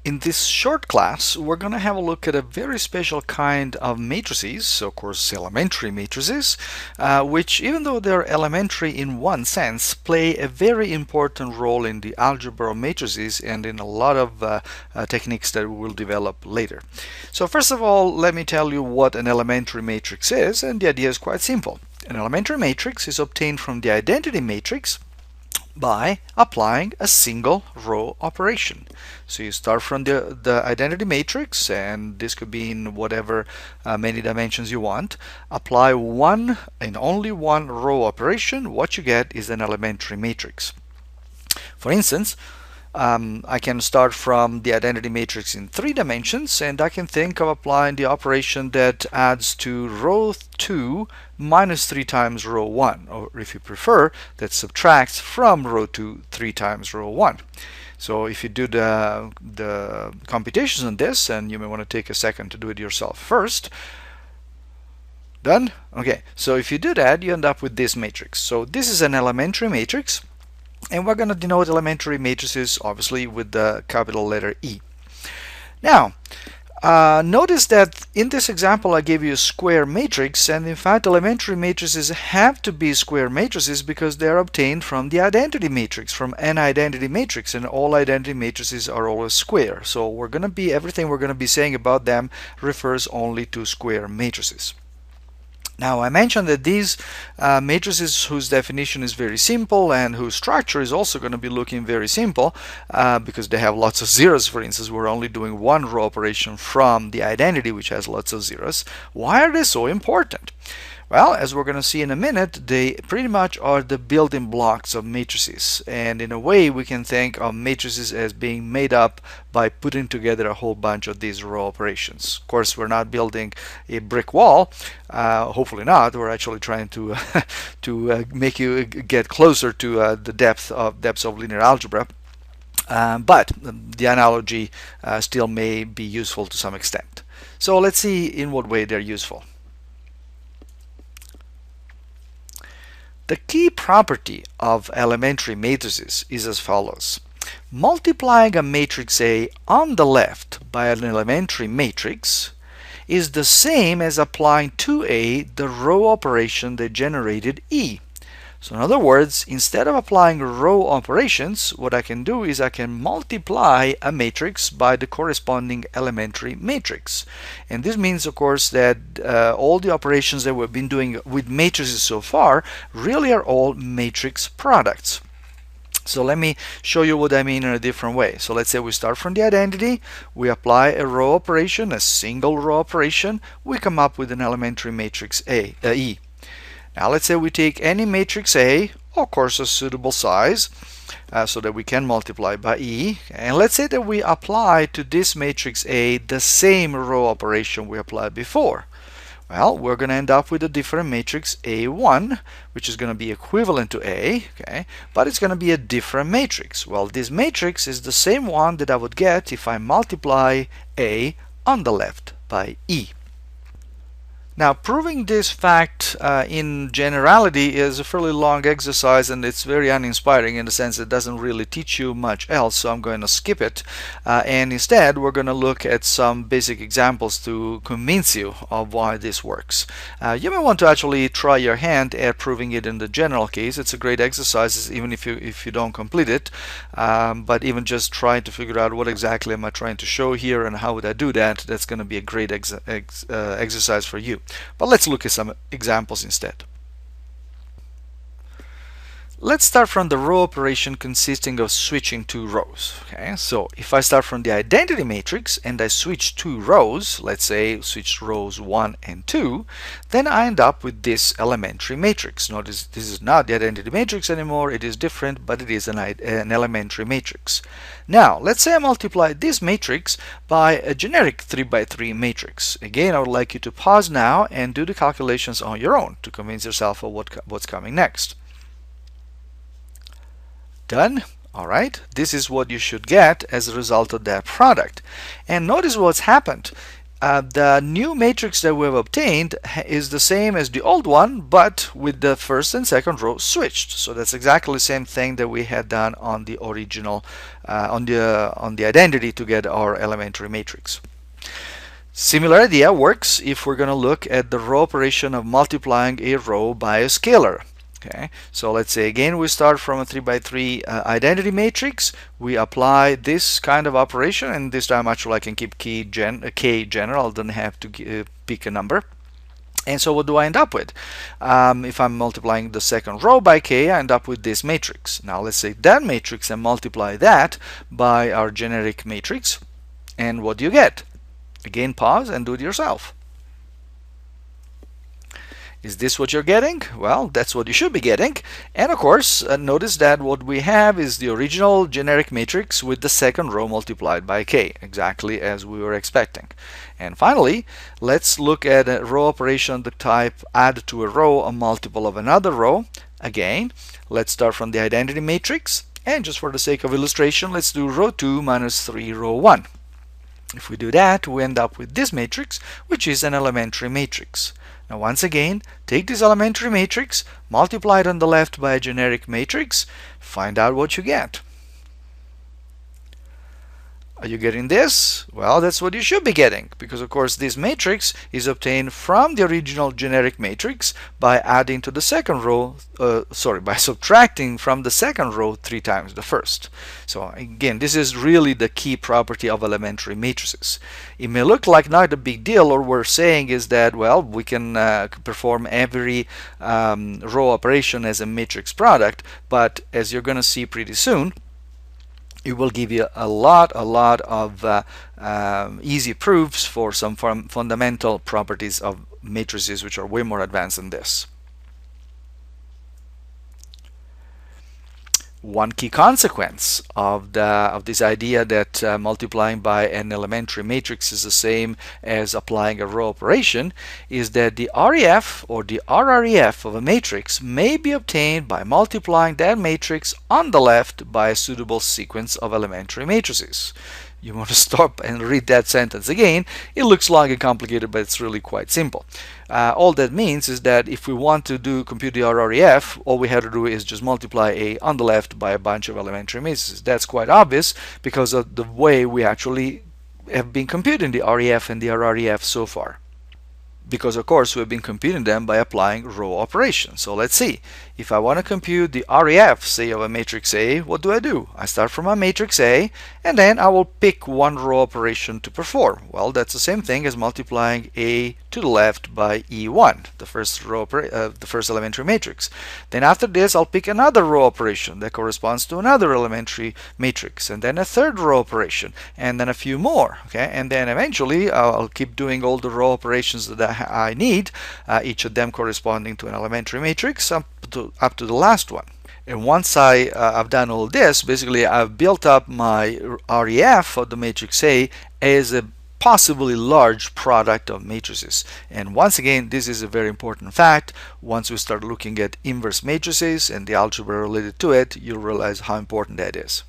In this short class, we're going to have a look at a very special kind of matrices, of course elementary matrices, which even though they're elementary in one sense, play a very important role in the algebra of matrices and in a lot of techniques that we will develop later. So first of all, let me tell you what an elementary matrix is, and the idea is quite simple. An elementary matrix is obtained from the identity matrix by applying a single row operation. So you start from the identity matrix, and this could be in whatever many dimensions you want. Apply one and only one row operation. What you get is an elementary matrix. For instance, I can start from the identity matrix in 3 dimensions, and I can think of applying the operation that adds to row 2 minus 3 times row 1, or if you prefer, that subtracts from row 2 3 times row 1. So if you do the computations on this, and you may want to take a second to do it yourself first. Done? Okay, so if you do that, you end up with this matrix. So this is an elementary matrix. And we're going to denote elementary matrices obviously with the capital letter E. Now, notice that in this example I gave you a square matrix, and in fact elementary matrices have to be square matrices because they are obtained from the identity matrix, from an identity matrix, and all identity matrices are always square. So everything we're going to be saying about them refers only to square matrices. Now, I mentioned that these matrices whose definition is very simple and whose structure is also going to be looking very simple because they have lots of zeros. For instance, we're only doing one row operation from the identity, which has lots of zeros. Why are they so important? Well, as we're going to see in a minute, they pretty much are the building blocks of matrices, and in a way we can think of matrices as being made up by putting together a whole bunch of these row operations. Of course, we're not building a brick wall, hopefully not. We're actually trying to make you get closer to the depths of linear algebra, but the analogy still may be useful to some extent. So let's see in what way they're useful. The key property of elementary matrices is as follows. Multiplying a matrix A on the left by an elementary matrix is the same as applying to A the row operation that generated E. So in other words, instead of applying row operations, what I can do is I can multiply a matrix by the corresponding elementary matrix. And this means, of course, that all the operations that we've been doing with matrices so far really are all matrix products. So let me show you what I mean in a different way. So let's say we start from the identity, we apply a row operation, a single row operation, we come up with an elementary matrix E. Now let's say we take any matrix A, of course a suitable size, so that we can multiply by E, and let's say that we apply to this matrix A the same row operation we applied before. Well, we're going to end up with a different matrix A1, which is going to be equivalent to A, okay, but it's going to be a different matrix. Well, this matrix is the same one that I would get if I multiply A on the left by E. Now, proving this fact in generality is a fairly long exercise, and it's very uninspiring in the sense it doesn't really teach you much else, so I'm going to skip it. And instead, we're going to look at some basic examples to convince you of why this works. You may want to actually try your hand at proving it in the general case. It's a great exercise, even if you don't complete it. But even just trying to figure out what exactly am I trying to show here and how would I do that, that's going to be a great exercise for you. But let's look at some examples instead. Let's start from the row operation consisting of switching 2 rows. Okay, so if I start from the identity matrix and I switch 2 rows, let's say switch rows 1 and 2, then I end up with this elementary matrix. Notice this is not the identity matrix anymore, it is different, but it is an elementary matrix. Now, let's say I multiply this matrix by a generic 3 by 3 matrix. Again, I would like you to pause now and do the calculations on your own to convince yourself of what's coming next. Done? Alright, this is what you should get as a result of that product. And notice what's happened. The new matrix that we've obtained is the same as the old one, but with the first and second row switched. So that's exactly the same thing that we had done on the original, on the identity to get our elementary matrix. Similar idea works if we're going to look at the row operation of multiplying a row by a scalar. Okay, so let's say again we start from a 3 by 3 identity matrix. We apply this kind of operation, and this time actually I can keep k general. I don't have to pick a number. And so what do I end up with? If I'm multiplying the second row by k, I end up with this matrix. Now let's say that matrix and multiply that by our generic matrix, and what do you get? Again, pause and do it yourself. Is this what you're getting? Well, that's what you should be getting. And of course, notice that what we have is the original generic matrix with the second row multiplied by k, exactly as we were expecting. And finally, let's look at a row operation the type add to a row a multiple of another row. Again, let's start from the identity matrix, and just for the sake of illustration, let's do row 2 minus 3 row 1. If we do that, we end up with this matrix, which is an elementary matrix. Now once again, take this elementary matrix, multiply it on the left by a generic matrix, find out what you get. Are you getting this? Well, that's what you should be getting, because of course this matrix is obtained from the original generic matrix by adding to the second row, by subtracting from the second row 3 times the first. So again, this is really the key property of elementary matrices. It may look like not a big deal, or we're saying is that, well, we can perform every row operation as a matrix product, but as you're going to see pretty soon, it will give you a lot of easy proofs for some fundamental properties of matrices which are way more advanced than this. One key consequence of this idea that multiplying by an elementary matrix is the same as applying a row operation is that the REF or the RREF of a matrix may be obtained by multiplying that matrix on the left by a suitable sequence of elementary matrices. You want to stop and read that sentence again. It looks long and complicated, but it's really quite simple. All that means is that if we want to compute the RREF, all we have to do is just multiply A on the left by a bunch of elementary matrices. That's quite obvious because of the way we actually have been computing the REF and the RREF so far. Because of course we've been computing them by applying row operations. So let's see. If I want to compute the REF, say, of a matrix A, what do? I start from a matrix A, and then I will pick one row operation to perform. Well, that's the same thing as multiplying A to the left by E1, the first elementary matrix. Then after this, I'll pick another row operation that corresponds to another elementary matrix, and then a third row operation, and then a few more. Okay, and then eventually I'll keep doing all the row operations that I need, each of them corresponding to an elementary matrix up to the last one. And once I've done all this, basically I've built up my REF of the matrix A as a possibly large product of matrices. And once again, this is a very important fact. Once we start looking at inverse matrices and the algebra related to it, you'll realize how important that is.